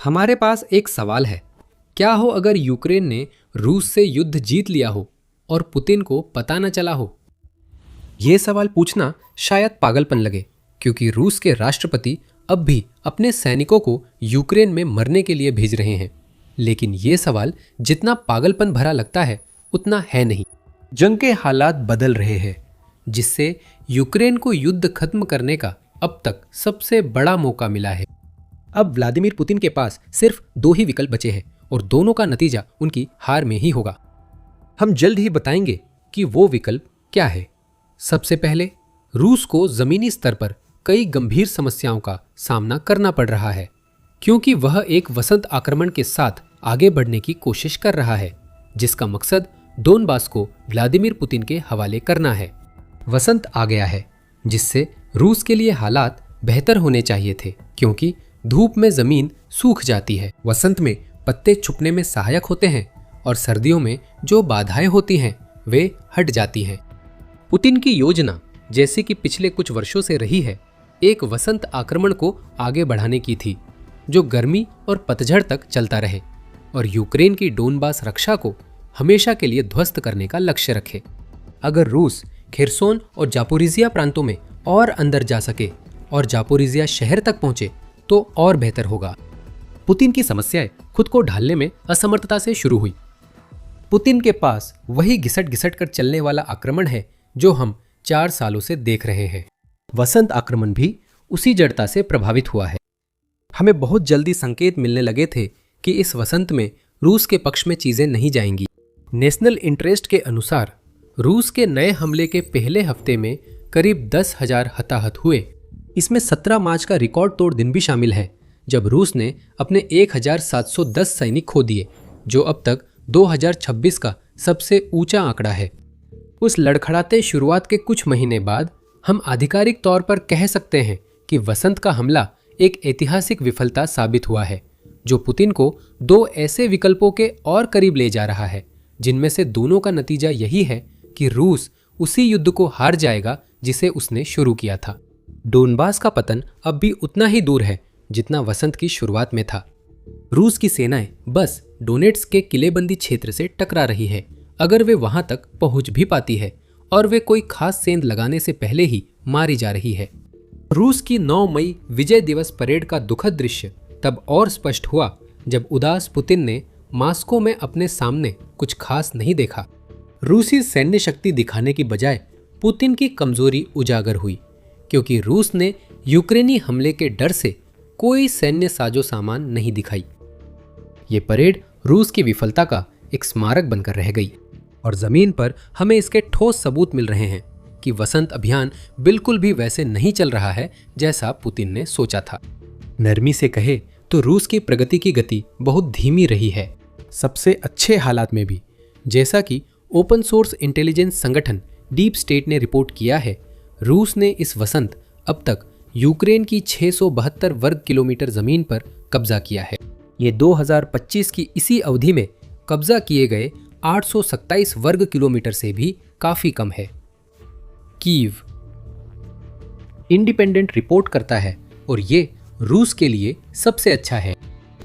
हमारे पास एक सवाल है। क्या हो अगर यूक्रेन ने रूस से युद्ध जीत लिया हो और पुतिन को पता न चला हो? ये सवाल पूछना शायद पागलपन लगे, क्योंकि रूस के राष्ट्रपति अब भी अपने सैनिकों को यूक्रेन में मरने के लिए भेज रहे हैं। लेकिन ये सवाल जितना पागलपन भरा लगता है उतना है नहीं। जंग के हालात बदल रहे हैं, जिससे यूक्रेन को युद्ध खत्म करने का अब तक सबसे बड़ा मौका मिला है। अब व्लादिमीर पुतिन के पास सिर्फ 2 ही विकल्प बचे हैं और दोनों का नतीजा उनकी हार में ही होगा। हम जल्द ही बताएंगे कि वो विकल्प क्या है। सबसे पहले, रूस को जमीनी स्तर पर कई गंभीर समस्याओं का सामना करना पड़ रहा है, क्योंकि वह एक वसंत आक्रमण के साथ आगे बढ़ने की कोशिश कर रहा है, जिसका मकसद डोनबास को व्लादिमीर पुतिन के हवाले करना है। वसंत आ गया है, जिससे रूस के लिए हालात बेहतर होने चाहिए थे, क्योंकि धूप में जमीन सूख जाती है। वसंत में पत्ते छुपने में सहायक होते हैं और सर्दियों में जो बाधाएं होती हैं वे हट जाती हैं। पुतिन की योजना, जैसे कि पिछले कुछ वर्षों से रही है, एक वसंत आक्रमण को आगे बढ़ाने की थी, जो गर्मी और पतझड़ तक चलता रहे और यूक्रेन की डोनबास रक्षा को हमेशा के लिए ध्वस्त करने का लक्ष्य रखे। अगर रूस खेरसोन और जापोरिजिया प्रांतों में और अंदर जा सके और जापोरिजिया शहर तक पहुंचे तो और बेहतर होगा। पुतिन की समस्याएं खुद को ढालने में असमर्थता से शुरू हुई। पुतिन के पास वही घिसट घिसट कर चलने वाला आक्रमण है जो हम 4 सालों से देख रहे हैं। वसंत आक्रमण भी उसी जड़ता से प्रभावित हुआ है। हमें बहुत जल्दी संकेत मिलने लगे थे कि इस वसंत में रूस के पक्ष में चीजें नहीं जाएंगी। नेशनल इंटरेस्ट के अनुसार रूस के नए हमले के पहले हफ्ते में करीब 10,000 हताहत हुए। इसमें 17 मार्च का रिकॉर्ड तोड़ दिन भी शामिल है, जब रूस ने अपने 1,710 सैनिक खो दिए, जो अब तक 2026 का सबसे ऊंचा आंकड़ा है। उस लड़खड़ाते शुरुआत के कुछ महीने बाद हम आधिकारिक तौर पर कह सकते हैं कि वसंत का हमला एक ऐतिहासिक विफलता साबित हुआ है, जो पुतिन को 2 ऐसे विकल्पों के और करीब ले जा रहा है, जिनमें से दोनों का नतीजा यही है कि रूस उसी युद्ध को हार जाएगा जिसे उसने शुरू किया था। डोनबास का पतन अब भी उतना ही दूर है जितना वसंत की शुरुआत में था। रूस की सेनाएं बस डोनेट्स के किलेबंदी क्षेत्र से टकरा रही है, अगर वे वहां तक पहुंच भी पाती है, और वे कोई खास सेंध लगाने से पहले ही मारी जा रही है। रूस की 9 मई विजय दिवस परेड का दुखद दृश्य तब और स्पष्ट हुआ जब उदास पुतिन ने मास्को में अपने सामने कुछ खास नहीं देखा। रूसी सैन्य शक्ति दिखाने की बजाय पुतिन की कमजोरी उजागर हुई, क्योंकि रूस ने यूक्रेनी हमले के डर से कोई सैन्य साजो सामान नहीं दिखाई। ये परेड रूस की विफलता का एक स्मारक बनकर रह गई और जमीन पर हमें इसके ठोस सबूत मिल रहे हैं कि वसंत अभियान बिल्कुल भी वैसे नहीं चल रहा है जैसा पुतिन ने सोचा था। नरमी से कहे तो रूस की प्रगति की गति बहुत धीमी रही है, सबसे अच्छे हालात में भी। जैसा कि ओपन सोर्स इंटेलिजेंस संगठन डीप स्टेट ने रिपोर्ट किया है, रूस ने इस वसंत अब तक यूक्रेन की 672 वर्ग किलोमीटर जमीन पर कब्जा किया है। ये 2025 की इसी अवधि में कब्जा किए गए 827 वर्ग किलोमीटर से भी काफी कम है। कीव इंडिपेंडेंट रिपोर्ट करता है और ये रूस के लिए सबसे अच्छा है।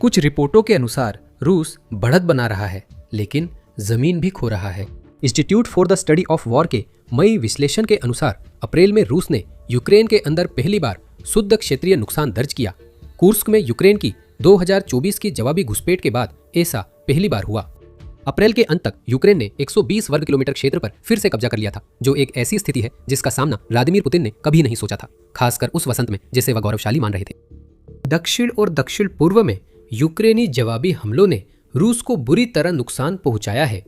कुछ रिपोर्टों के अनुसार रूस बढ़त बना रहा है, लेकिन जमीन भी खो रहा है। Institute for the study of war के मई विश्लेषण के अनुसार अप्रैल में रूस ने यूक्रेन के अंदर पहली बार शुद्ध क्षेत्रीय नुकसान दर्ज किया। कुर्स्क में यूक्रेन की 2024 की जवाबी घुसपैठ के बाद ऐसा पहली बार हुआ। अप्रैल के अंत तक यूक्रेन ने 120 वर्ग किलोमीटर क्षेत्र पर फिर से कब्जा कर लिया था, जो एक ऐसी स्थिति है जिसका सामना व्लादिमीर पुतिन ने कभी नहीं सोचा था, खासकर उस वसंत में जिसे वह गौरवशाली मान रहे थे। दक्षिण और दक्षिण पूर्व में यूक्रेनी जवाबी हमलों ने रूस को बुरी तरह नुकसान पहुंचाया है,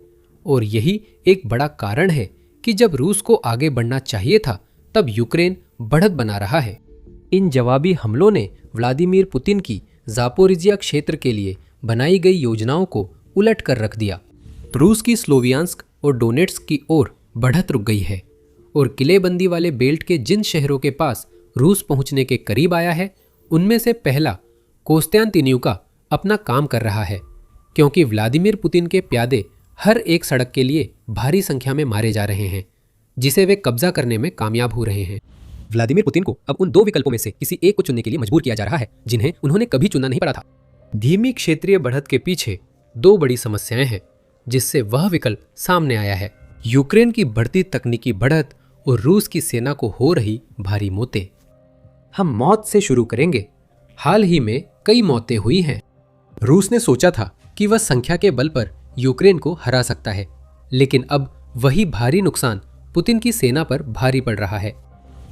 और यही एक बड़ा कारण है कि जब रूस को आगे बढ़ना चाहिए था तब यूक्रेन बढ़त बना रहा है। इन जवाबी हमलों ने व्लादिमीर पुतिन की जापोरिजिया क्षेत्र के लिए बनाई गई योजनाओं को उलट कर रख दिया। रूस की स्लोवियांस्क और डोनेट्स्क की ओर बढ़त रुक गई है, और किलेबंदी वाले बेल्ट के जिन शहरों के पास रूस पहुंचने के करीब आया है, उनमें से पहला कोस्त्यांतिनिवका अपना काम कर रहा है, क्योंकि व्लादिमीर पुतिन के प्यादे हर एक सड़क के लिए भारी संख्या में मारे जा रहे हैं, जिसे वे कब्जा करने में कामयाब हो रहे हैं। व्लादिमीर पुतिन को अब उन 2 विकल्पों में से किसी एक को चुनने के लिए मजबूर किया जा रहा है जिन्हें उन्होंने कभी चुनना नहीं पड़ा था। धीमी क्षेत्रीय बढ़त के पीछे दो बड़ी समस्याएं हैं जिससे वह विकल्प सामने आया है: यूक्रेन की बढ़ती तकनीकी बढ़त और रूस की सेना को हो रही भारी मौतें। हम मौत से शुरू करेंगे। हाल ही में कई मौतें हुई हैं। रूस ने सोचा था कि वह संख्या के बल पर यूक्रेन को हरा सकता है, लेकिन अब वही भारी नुकसान पुतिन की सेना पर भारी पड़ रहा है।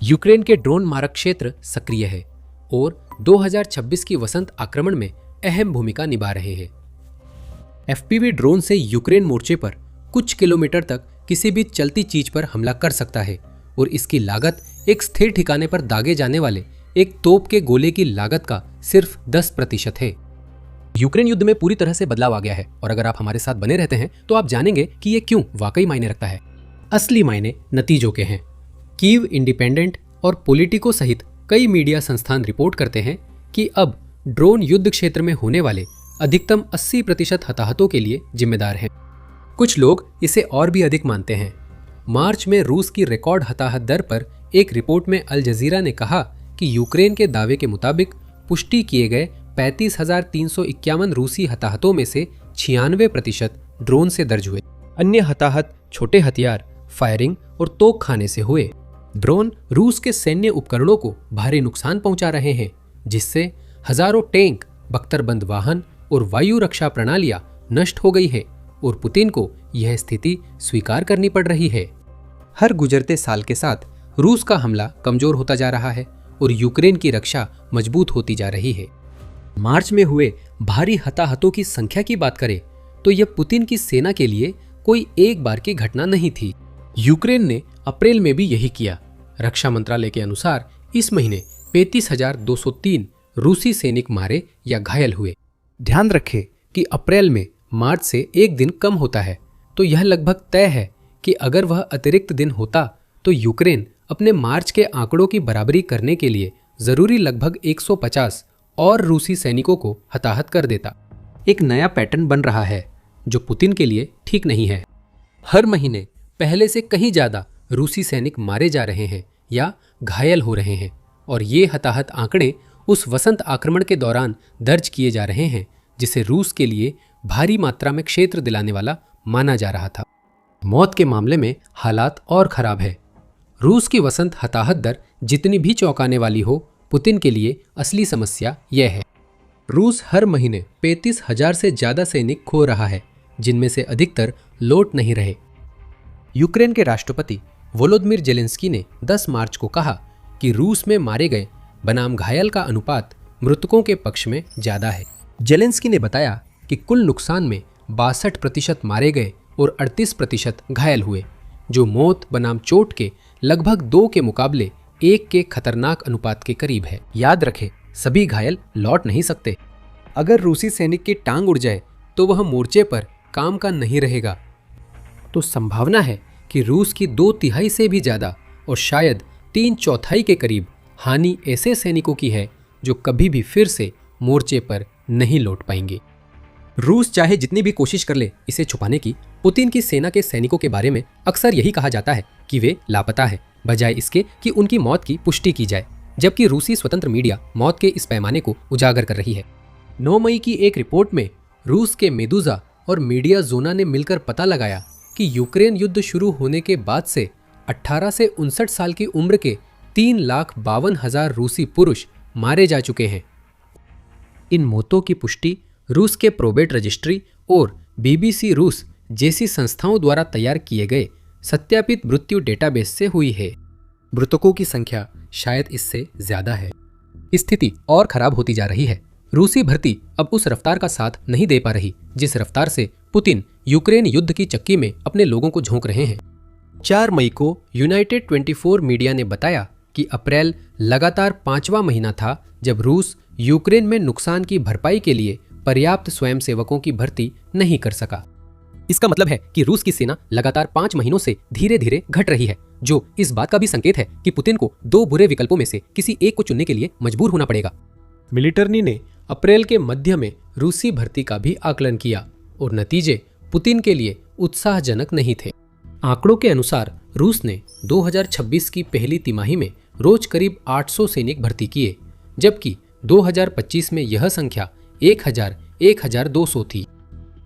यूक्रेन के ड्रोन मारक क्षेत्र सक्रिय है और 2026 की वसंत आक्रमण में अहम भूमिका निभा रहे हैं। एफपीवी ड्रोन से यूक्रेन मोर्चे पर कुछ किलोमीटर तक किसी भी चलती चीज पर हमला कर सकता है और इसकी लागत एक स्थिर ठिकाने पर दागे जाने वाले एक तोप के गोले की लागत का सिर्फ 10% है। यूक्रेन युद्ध में पूरी तरह से बदलाव आ गया है और अगर आप हमारे साथ बने रहते हैं तो आप जानेंगे कि ये क्यों वाकई मायने रखता है। असली मायने नतीजों के हैं। कीव इंडिपेंडेंट और पॉलिटिको सहित कई मीडिया संस्थान रिपोर्ट करते हैं कि अब ड्रोन युद्ध क्षेत्र में होने वाले अधिकतम 80% हताहतों के लिए जिम्मेदार हैं। कुछ लोग इसे और भी अधिक मानते हैं। मार्च में रूस की रिकॉर्ड हताहत दर पर एक रिपोर्ट में अल जजीरा ने कहा कि यूक्रेन के दावे के मुताबिक पुष्टि किए गए 35,351 रूसी हताहतों में से 96% ड्रोन से दर्ज हुए। अन्य हताहत छोटे हथियार, फायरिंग और तोप खाने से हुए। ड्रोन रूस के सैन्य उपकरणों को भारी नुकसान पहुंचा रहे हैं, जिससे हजारों टैंक, बख्तरबंद वाहन और वायु रक्षा प्रणालियां नष्ट हो गई है और पुतिन को यह स्थिति स्वीकार करनी पड़ रही है। हर गुजरते साल के साथ रूस का हमला कमजोर होता जा रहा है और यूक्रेन की रक्षा मजबूत होती जा रही है। मार्च में हुए भारी हताहतों की संख्या की बात करें तो यह पुतिन की सेना के लिए कोई एक बार की घटना नहीं थी। यूक्रेन ने अप्रैल में भी यही किया। रक्षा मंत्रालय के अनुसार इस महीने 35,203 रूसी सैनिक मारे या घायल हुए। ध्यान रखें कि अप्रैल में मार्च से एक दिन कम होता है, तो यह लगभग तय है कि अगर वह अतिरिक्त दिन होता तो यूक्रेन अपने मार्च के आंकड़ों की बराबरी करने के लिए जरूरी लगभग 150 और रूसी सैनिकों को हताहत कर देता। एक नया पैटर्न बन रहा है जो पुतिन के लिए ठीक नहीं है। हर महीने पहले से कहीं ज्यादा रूसी सैनिक मारे जा रहे हैं या घायल हो रहे हैं और ये हताहत आंकड़े उस वसंत आक्रमण के दौरान दर्ज किए जा रहे हैं जिसे रूस के लिए भारी मात्रा में क्षेत्र दिलाने वाला माना जा रहा था। मौत के मामले में हालात और खराब है। रूस की वसंत हताहत दर जितनी भी चौंकाने वाली हो, पुतिन के लिए असली समस्या यह है। रूस हर महीने 35,000 से ज्यादा सैनिक खो रहा है, जिनमें से अधिकतर लौट नहीं रहे। यूक्रेन के राष्ट्रपति वोलोदिमीर जेलेंस्की ने 10 मार्च को कहा कि रूस में मारे गए बनाम घायल का अनुपात मृतकों के पक्ष में ज्यादा है। जेलेंस्की ने बताया कि कुल नुकसान में 62% मारे गए और 38% घायल हुए, जो मौत बनाम चोट के लगभग 2 के मुकाबले 1 के खतरनाक अनुपात के करीब है। याद रखें, सभी घायल लौट नहीं सकते। अगर रूसी सैनिक की टांग उड़ जाए तो वह मोर्चे पर काम का नहीं रहेगा। तो संभावना है कि रूस की 2/3 से भी ज्यादा और शायद 3/4 के करीब हानि ऐसे सैनिकों की है जो कभी भी फिर से मोर्चे पर नहीं लौट पाएंगे। रूस चाहे जितनी भी कोशिश कर ले इसे छुपाने की, पुतिन की सेना के सैनिकों के बारे में अक्सर यही कहा जाता है कि वे लापता है, बजाय इसके कि उनकी मौत की पुष्टि की जाए, जबकि रूसी स्वतंत्र मीडिया मौत के इस पैमाने को उजागर कर रही है। 9 मई की एक रिपोर्ट में रूस के मेदुजा और मीडिया जोना ने मिलकर पता लगाया कि यूक्रेन युद्ध शुरू होने के बाद से 18 से 59 साल की उम्र के 3,52,000 रूसी पुरुष मारे जा चुके हैं। इन मौतों की पुष्टि रूस के प्रोबेट रजिस्ट्री और BBC रूस जैसी संस्थाओं द्वारा तैयार किए गए सत्यापित मृत्यु डेटाबेस से हुई है। मृतकों की संख्या शायद इससे ज्यादा है। स्थिति और खराब होती जा रही है। रूसी भर्ती अब उस रफ्तार का साथ नहीं दे पा रही जिस रफ्तार से पुतिन यूक्रेन युद्ध की चक्की में अपने लोगों को झोंक रहे हैं। 4 मई को यूनाइटेड 24 मीडिया ने बताया कि अप्रैल लगातार 5वां महीना था जब रूस यूक्रेन में नुकसान की भरपाई के लिए पर्याप्त स्वयंसेवकों की भर्ती नहीं कर सका। इसका मतलब है कि रूस की सेना लगातार 5 महीनों से धीरे धीरे घट रही है, जो इस बात का भी संकेत है कि पुतिन को 2 बुरे विकल्पों में से किसी एक को चुनने के लिए मजबूर होना पड़ेगा। मिलिटरी ने अप्रैल के मध्य में रूसी भर्ती का भी आकलन किया और नतीजे पुतिन के लिए उत्साहजनक नहीं थे। आंकड़ों के अनुसार रूस ने 2026 की पहली तिमाही में रोज करीब 800 सैनिक भर्ती किए, जबकि 2025 में यह संख्या 1000, 1200 थी।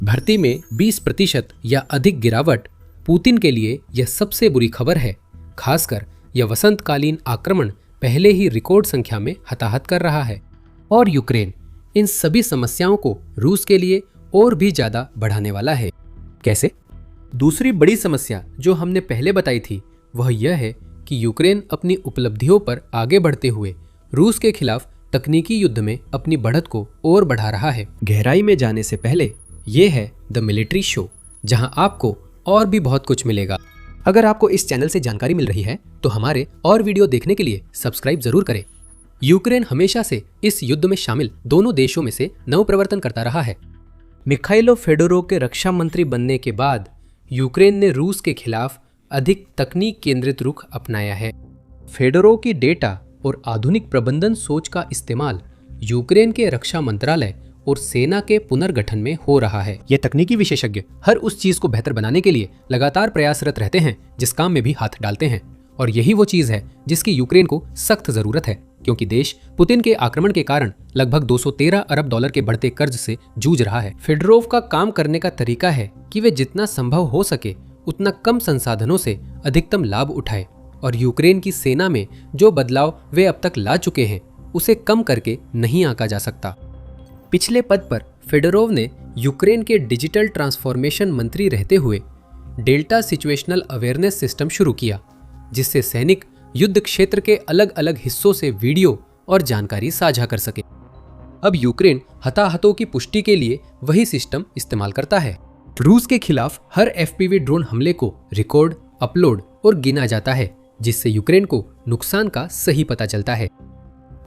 भर्ती में 20% या अधिक गिरावट पुतिन के लिए यह सबसे बुरी खबर है। खासकर यह वसंतकालीन आक्रमण पहले ही रिकॉर्ड संख्या में हताहत कर रहा है और यूक्रेन इन सभी समस्याओं को रूस के लिए और भी ज्यादा बढ़ाने वाला है। कैसे? दूसरी बड़ी समस्या जो हमने पहले बताई थी वह यह है कि यूक्रेन अपनी उपलब्धियों पर आगे बढ़ते हुए रूस के खिलाफ तकनीकी युद्ध में अपनी बढ़त को और बढ़ा रहा है। गहराई में जाने से पहले ये है द मिलिट्री शो, जहां आपको और भी बहुत कुछ मिलेगा। अगर आपको इस चैनल से जानकारी मिल रही है तो हमारे और वीडियो देखने के लिए सब्सक्राइब जरूर करें। यूक्रेन हमेशा से इस युद्ध में शामिल दोनों देशों में से नवप्रवर्तन करता रहा है। मिखाइलो फेडोरोव के रक्षा मंत्री बनने के बाद यूक्रेन ने रूस के खिलाफ अधिक तकनीक केंद्रित रुख अपनाया है। फेडोरोव की डेटा और आधुनिक प्रबंधन सोच का इस्तेमाल यूक्रेन के रक्षा मंत्रालय और सेना के पुनर्गठन में हो रहा है। ये तकनीकी विशेषज्ञ हर उस चीज को बेहतर बनाने के लिए लगातार प्रयासरत रहते हैं जिस काम में भी हाथ डालते हैं, और यही वो चीज है जिसकी यूक्रेन को सख्त जरूरत है, क्योंकि देश पुतिन के आक्रमण के कारण लगभग 213 अरब डॉलर के बढ़ते कर्ज से जूझ रहा है। फेडोरोव का काम करने का तरीका है कि वे जितना संभव हो सके उतना कम संसाधनों से अधिकतम लाभ उठाए और यूक्रेन की सेना में जो बदलाव वे अब तक ला चुके हैं उसे कम करके नहीं आंका जा सकता। पिछले पद पर फेडोरोव ने यूक्रेन के डिजिटल ट्रांसफॉर्मेशन मंत्री रहते हुए डेल्टा सिचुएशनल अवेयरनेस सिस्टम शुरू किया, जिससे सैनिक युद्ध क्षेत्र के अलग अलग हिस्सों से वीडियो और जानकारी साझा कर सके। अब यूक्रेन हताहतों की पुष्टि के लिए वही सिस्टम इस्तेमाल करता है। रूस के खिलाफ हर FPV ड्रोन हमले को रिकॉर्ड, अपलोड और गिना जाता है, जिससे यूक्रेन को नुकसान का सही पता चलता है।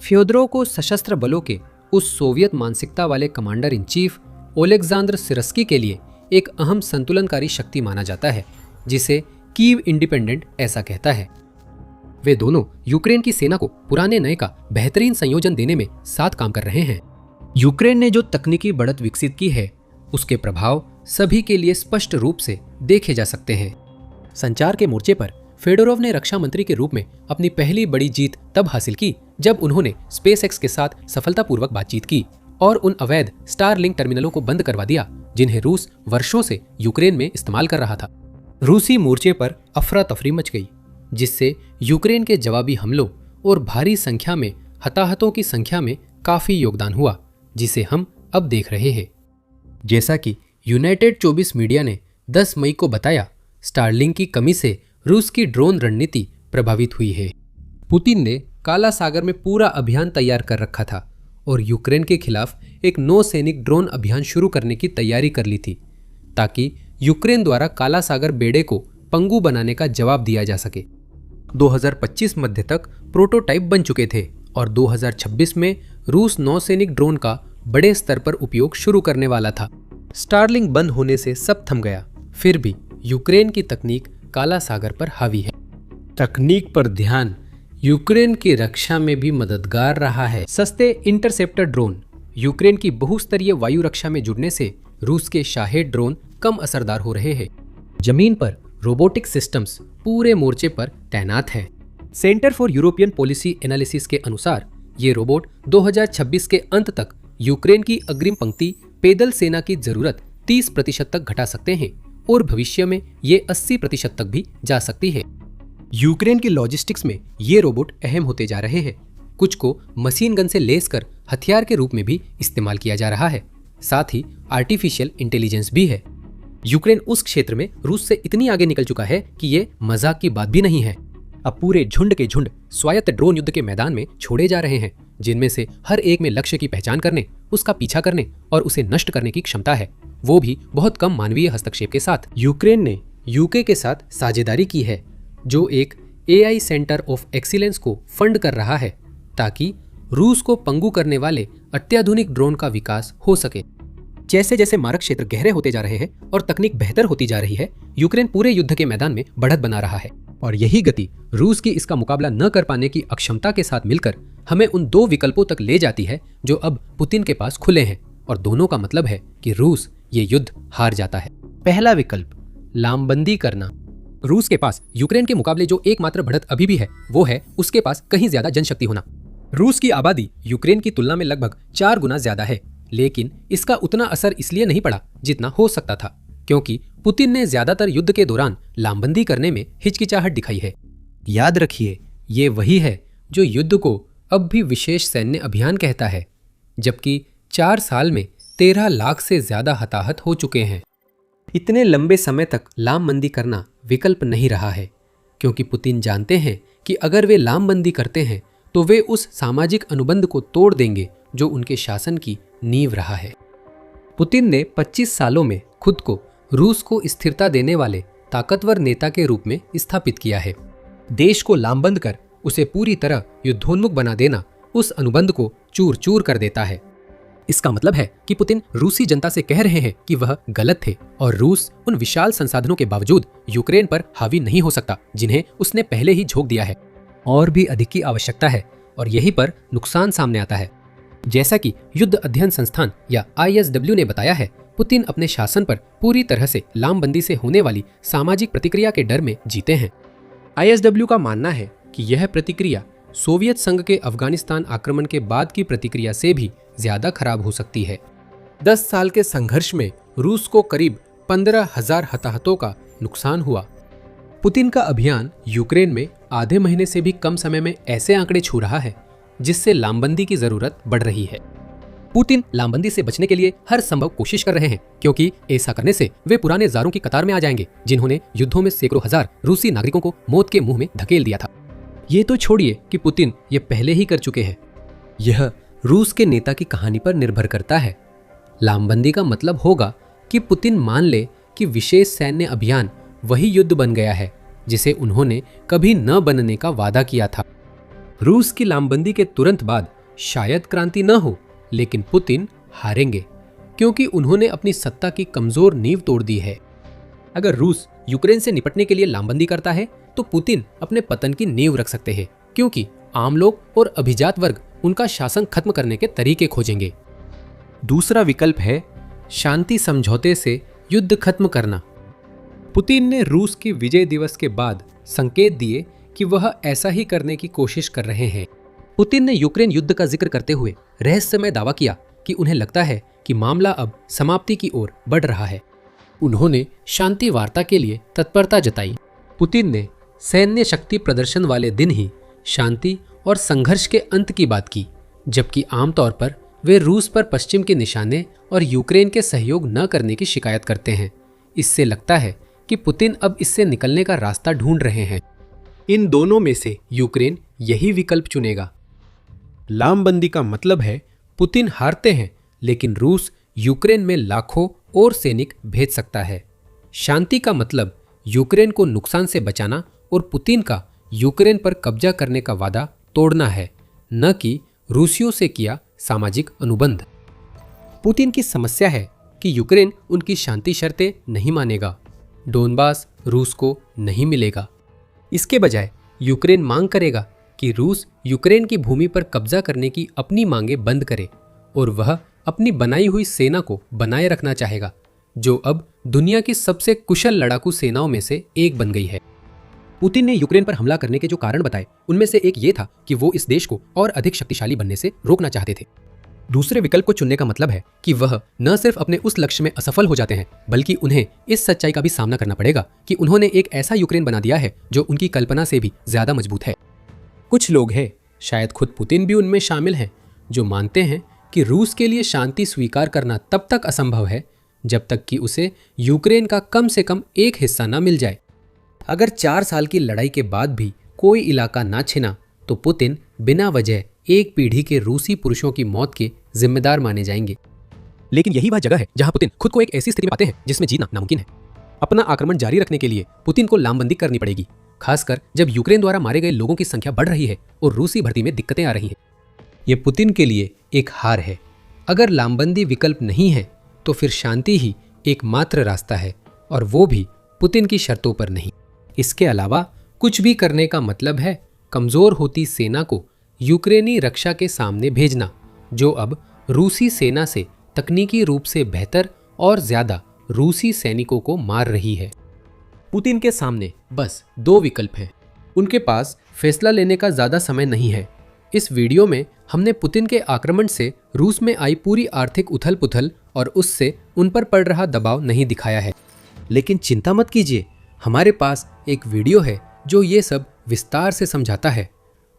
फ्योदोरोव को सशस्त्र बलों के उस सोवियत मानसिकता वाले कमांडर इन चीफ ओलेक्जांद्र सिरस्की के लिए एक अहम संतुलनकारी शक्ति माना जाता है, जिसे कीव इंडिपेंडेंट ऐसा कहता है। वे दोनों यूक्रेन की सेना को पुराने नए का बेहतरीन संयोजन देने में साथ काम कर रहे हैं। यूक्रेन ने जो तकनीकी बढ़त विकसित की है उसके प्रभाव सभी के लिए स्पष्ट रूप से देखे जा सकते हैं। संचार के मोर्चे पर फेडोरोव ने रक्षा मंत्री के रूप में अपनी पहली बड़ी जीत तब हासिल की जब उन्होंने स्पेसएक्स के साथ सफलतापूर्वक बातचीत की और उन अवैध स्टारलिंक टर्मिनलों को बंद करवा दिया जिन्हें रूस वर्षों से यूक्रेन में इस्तेमाल कर रहा था। रूसी मोर्चे पर अफरा तफरी मच गई, जिससे यूक्रेन के जवाबी हमलों और भारी संख्या में हताहतों की संख्या में काफी योगदान हुआ, जिसे हम अब देख रहे हैं। जैसा कि यूनाइटेड 24 मीडिया ने 10 मई को बताया, स्टारलिंक की कमी से रूस की ड्रोन रणनीति प्रभावित हुई है। पुतिन ने काला सागर में पूरा अभियान तैयार कर रखा था और यूक्रेन के खिलाफ एक नौसैनिक ड्रोन अभियान शुरू करने की तैयारी कर ली थी, ताकि यूक्रेन द्वारा काला सागर बेड़े को पंगु बनाने का जवाब दिया जा सके। 2025 मध्य तक प्रोटोटाइप बन चुके थे और 2026 में रूस नौसैनिक ड्रोन का बड़े स्तर पर उपयोग शुरू करने वाला था। स्टारलिंक बंद होने से सब थम गया, फिर भी यूक्रेन की तकनीक काला सागर पर हावी है। तकनीक पर ध्यान यूक्रेन की रक्षा में भी मददगार रहा है। सस्ते इंटरसेप्टर ड्रोन यूक्रेन की बहुस्तरीय वायु रक्षा में जुड़ने से रूस के शाहेद ड्रोन कम असरदार हो रहे हैं। जमीन पर रोबोटिक सिस्टम्स पूरे मोर्चे पर तैनात हैं। Centre for European policy analysis के अनुसार ये रोबोट 2026 के अंत तक यूक्रेन की अग्रिम पंक्ति पैदल सेना की जरूरत 30% तक घटा सकते हैं और भविष्य में ये 80% तक भी जा सकती है। यूक्रेन की लॉजिस्टिक्स में ये रोबोट अहम होते जा रहे हैं। कुछ को मशीन गन से लेस कर हथियार के रूप में भी इस्तेमाल किया जा रहा है। साथ ही आर्टिफिशियल इंटेलिजेंस भी है। यूक्रेन उस क्षेत्र में रूस से इतनी आगे निकल चुका है कि ये मजाक की बात भी नहीं है। अब पूरे झुंड के झुंड स्वायत्त ड्रोन युद्ध के मैदान में छोड़े जा रहे हैं, जिनमें से हर एक में लक्ष्य की पहचान करने, उसका पीछा करने और उसे नष्ट करने की क्षमता है, वो भी बहुत कम मानवीय हस्तक्षेप के साथ। यूक्रेन ने यूके के साथ साझेदारी की है, जो एक AI सेंटर ऑफ एक्सीलेंस को फंड कर रहा है, ताकि रूस को पंगु करने वाले अत्याधुनिक ड्रोन का विकास हो सके। जैसे जैसे मारक क्षेत्र गहरे होते जा रहे हैं और तकनीक बेहतर होती जा रही है, यूक्रेन पूरे युद्ध के मैदान में बढ़त बना रहा है और यही गति रूस की इसका मुकाबला न कर पाने की अक्षमता के साथ मिलकर हमें उन दो विकल्पों तक ले जाती है जो अब पुतिन के पास खुले हैं, और दोनों का मतलब है कि रूस ये युद्ध हार जाता है। पहला विकल्प, लामबंदी करना। रूस के पास यूक्रेन के मुकाबले जो एकमात्र बढ़त अभी भी है वो है उसके पास कहीं ज्यादा जनशक्ति होना। रूस की आबादी यूक्रेन की तुलना में लगभग 4 गुना ज्यादा है, लेकिन इसका उतना असर इसलिए नहीं पड़ा जितना हो सकता था, क्योंकि पुतिन ने ज्यादातर युद्ध के दौरान लामबंदी करने में हिचकिचाहट दिखाई है। याद रखिए, ये वही है जो युद्ध को अब भी विशेष सैन्य अभियान कहता है, जबकि 4 साल में 13 लाख से ज्यादा हताहत हो चुके हैं। इतने लंबे समय तक लामबंदी करना विकल्प नहीं रहा है, क्योंकि पुतिन जानते हैं कि अगर वे लामबंदी करते हैं तो वे उस सामाजिक अनुबंध को तोड़ देंगे जो उनके शासन की नींव रहा है। पुतिन ने 25 सालों में खुद को रूस को स्थिरता देने वाले ताकतवर नेता के रूप में स्थापित किया है। देश को लामबंद कर उसे पूरी तरह युद्धोन्मुख बना देना उस अनुबंध को चूर चूर कर देता है। इसका मतलब है कि पुतिन रूसी जनता से कह रहे हैं कि वह गलत थे और रूस उन विशाल संसाधनों के बावजूद यूक्रेन पर हावी नहीं हो सकता जिन्हें उसने पहले ही झोंक दिया है। और भी अधिक की आवश्यकता है और यहीं पर नुकसान सामने आता है। जैसा कि युद्ध अध्ययन संस्थान या ISW ने बताया है, पुतिन अपने शासन पर पूरी तरह से लामबंदी से होने वाली सामाजिक प्रतिक्रिया के डर में जीते हैं। ISW का मानना है कि यह प्रतिक्रिया सोवियत संघ के अफगानिस्तान आक्रमण के बाद की प्रतिक्रिया से भी ज्यादा खराब हो सकती है। 10 साल के संघर्ष में रूस को करीब 15,000 हताहतों का नुकसान हुआ। पुतिन का अभियान यूक्रेन में आधे महीने से भी कम समय में ऐसे आंकड़े छू रहा है जिससे लामबंदी की जरूरत बढ़ रही है। पुतिन लामबंदी से बचने के लिए हर संभव कोशिश कर रहे हैं, क्योंकि ऐसा करने से वे पुराने जारों की कतार में आ जाएंगे जिन्होंने युद्धों में सैकड़ों हजार रूसी नागरिकों को मौत के मुंह में धकेल दिया था। ये तो छोड़िए कि पुतिन ये पहले ही कर चुके हैं। यह रूस के नेता की कहानी पर निर्भर करता है। लामबंदी का मतलब होगा कि पुतिन मान ले कि विशेष सैन्य अभियान वही युद्ध बन गया है जिसे उन्होंने कभी न बनने का वादा किया था। रूस की लामबंदी के तुरंत बाद शायद क्रांति न हो, लेकिन पुतिन हारेंगे, क्योंकि उन्होंने अपनी सत्ता की कमजोर नींव तोड़ दी है। अगर रूस यूक्रेन से निपटने के लिए लामबंदी करता है तो पुतिन अपने पतन की नींव रख सकते हैं, क्योंकि आम लोग और अभिजात वर्ग उनका शासन खत्म करने के तरीके खोजेंगे। दूसरा विकल्प है शांति समझौते से युद्ध खत्म करना। पुतिन ने रूस के विजय दिवस के बाद संकेत दिए कि वह ऐसा ही करने की कोशिश कर रहे हैं। पुतिन ने यूक्रेन युद्ध का जिक्र करते हुए रहस्यमय दावा किया कि उन्हें लगता है कि मामला अब समाप्ति की ओर बढ़ रहा है। उन्होंने शांति वार्ता के लिए तत्परता जताई। पुतिन ने सैन्य शक्ति प्रदर्शन वाले दिन ही शांति और संघर्ष के अंत की बात की, जबकि आमतौर पर वे रूस पर पश्चिम के निशाने और यूक्रेन के सहयोग न करने की शिकायत करते हैं। इससे लगता है कि पुतिन अब इससे निकलने का रास्ता ढूंढ रहे हैं। इन दोनों में से यूक्रेन यही विकल्प चुनेगा। लामबंदी का मतलब है पुतिन हारते हैं, लेकिन रूस यूक्रेन में लाखों और सैनिक भेज सकता है। शांति का मतलब यूक्रेन को नुकसान से बचाना और पुतिन का यूक्रेन पर कब्जा करने का वादा तोड़ना है, न कि रूसियों से किया सामाजिक अनुबंध। पुतिन की समस्या है कि यूक्रेन उनकी शांति शर्तें नहीं मानेगा। डोनबास रूस को नहीं मिलेगा। इसके बजाय यूक्रेन मांग करेगा कि रूस यूक्रेन की भूमि पर कब्जा करने की अपनी मांगें बंद करे, और वह अपनी बनाई हुई सेना को बनाए रखना चाहेगा, जो अब दुनिया की सबसे कुशल लड़ाकू सेनाओं में से एक बन गई है। पुतिन ने यूक्रेन पर हमला करने के जो कारण बताए, उनमें से एक ये था कि वो इस देश को और अधिक शक्तिशाली बनने से रोकना चाहते थे। दूसरे विकल्प को चुनने का मतलब है कि वह न सिर्फ अपने उस लक्ष्य में असफल हो जाते हैं, बल्कि उन्हें इस सच्चाई का भी सामना करना पड़ेगा कि उन्होंने एक ऐसा यूक्रेन बना दिया है जो उनकी कल्पना से भी ज्यादा मजबूत है। कुछ लोग हैं, शायद खुद पुतिन भी उनमें शामिल हैं, जो मानते हैं कि रूस के लिए शांति स्वीकार करना तब तक असंभव है जब तक कि उसे यूक्रेन का कम से कम एक हिस्सा न मिल जाए। अगर 4 साल की लड़ाई के बाद भी कोई इलाका ना छिना तो पुतिन बिना वजह एक पीढ़ी के रूसी पुरुषों की मौत के जिम्मेदार माने जाएंगे। लेकिन यही वह जगह है जहां पुतिन खुद को एक ऐसी स्थिति में पाते हैं जिसमें जीतना नामुमकिन है। अपना आक्रमण जारी रखने के लिए पुतिन को लामबंदी करनी पड़ेगी, खासकर जब यूक्रेन द्वारा मारे गए लोगों की संख्या बढ़ रही है और रूसी भर्ती में दिक्कतें आ रही हैं। यह पुतिन के लिए एक हार है। अगर लामबंदी विकल्प नहीं है तो फिर शांति ही एकमात्र रास्ता है, और वो भी पुतिन की शर्तों पर नहीं। इसके अलावा कुछ भी करने का मतलब है कमजोर होती सेना को यूक्रेनी रक्षा के सामने भेजना, जो अब रूसी सेना से तकनीकी रूप से बेहतर और ज्यादा रूसी सैनिकों को मार रही है। पुतिन के सामने बस 2 विकल्प हैं। उनके पास फैसला लेने का ज्यादा समय नहीं है। इस वीडियो में हमने पुतिन के आक्रमण से रूस में आई पूरी आर्थिक उथल पुथल और उससे उन पर पड़ रहा दबाव नहीं दिखाया है। लेकिन चिंता मत कीजिए, हमारे पास एक वीडियो है जो ये सब विस्तार से समझाता है।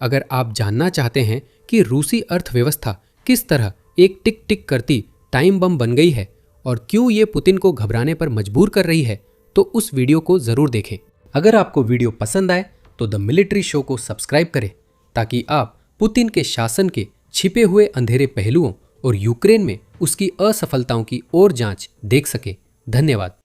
अगर आप जानना चाहते हैं कि रूसी अर्थव्यवस्था किस तरह एक टिक टिक करती टाइम बम बन गई है और क्यों ये पुतिन को घबराने पर मजबूर कर रही है, तो उस वीडियो को जरूर देखें। अगर आपको वीडियो पसंद आए तो द मिलिट्री शो को सब्सक्राइब करें ताकि आप पुतिन के शासन के छिपे हुए अंधेरे पहलुओं और यूक्रेन में उसकी असफलताओं की और जांच देख सकें। धन्यवाद।